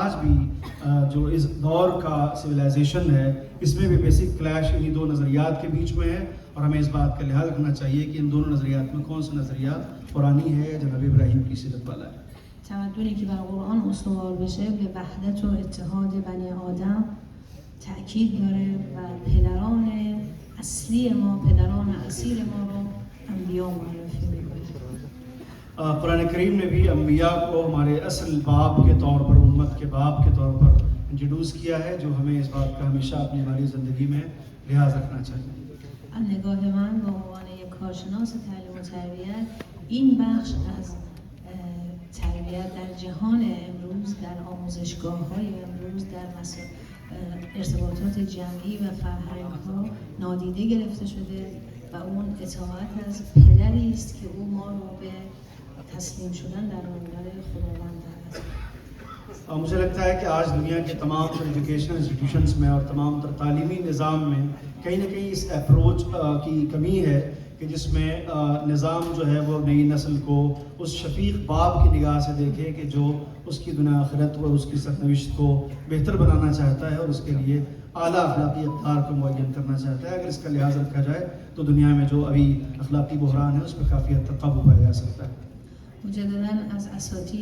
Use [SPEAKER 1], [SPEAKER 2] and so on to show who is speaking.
[SPEAKER 1] आज भी जो इस दौर का सिविलाइजेशन है, इसमें भी बेसिक क्लैश इन्हीं दो नज़रियात के बीच में है, और हमें इस बात का लिहाज रखना चाहिए कि इन दोनों नज़रियात में कौन सा नज़रिया कुरानी है या जनाब इब्राहिम की सीरत वाला है.
[SPEAKER 2] تمدنی که بر قرآن استوار بشه به وحدت و اتحاد بنی آدم تأکید داره و پدران اصلی ما، پدران اصیل ما رو انبیا معرفی میکنه.
[SPEAKER 1] कुरान करीम ने भी अम्बिया को हमारे असल बाप के तौर पर, उम्मत के बाप के तौर पर इंट्रोड्यूस किया है, जो हमें इस बात का हमेशा अपनी हमारी ज़िंदगी में लिहाज रखना चाहिए.
[SPEAKER 2] از نگاه من به عنوان یک کارشناس تعلیم و تربیت این بخش از تربیت در جهان امروز، در آموزشگاه‌های امروز، در ارتباطات جمعی و فرهنگ‌ها نادیده گرفته شده و اون اطاعت از پدری است که او ما رو به تسلیم شدن در راه خداوند دعوت می‌کند.
[SPEAKER 1] मुझे लगता है कि आज दुनिया के तमाम एजुकेशनल इंस्टीट्यूशंस में और तमाम तालीमी निज़ाम में कहीं ना कहीं इस अप्रोच की कमी है कि जिसमें निज़ाम जो है वो नई नस्ल को उस शफीक बाप की निगाह से देखे कि जो उसकी दुनिया आखिरत और उसकी सरनविश्त को बेहतर बनाना चाहता है और उसके लिए आला अखलाकी अक़दार को मुअय्यन करना चाहता है. अगर इसका लिहाज रखा जाए तो दुनिया में जो अभी अखलाकी बहरान है उस पर काफ़ी हद तक काबू पाया जा सकता है.
[SPEAKER 2] مجدداً از اساتید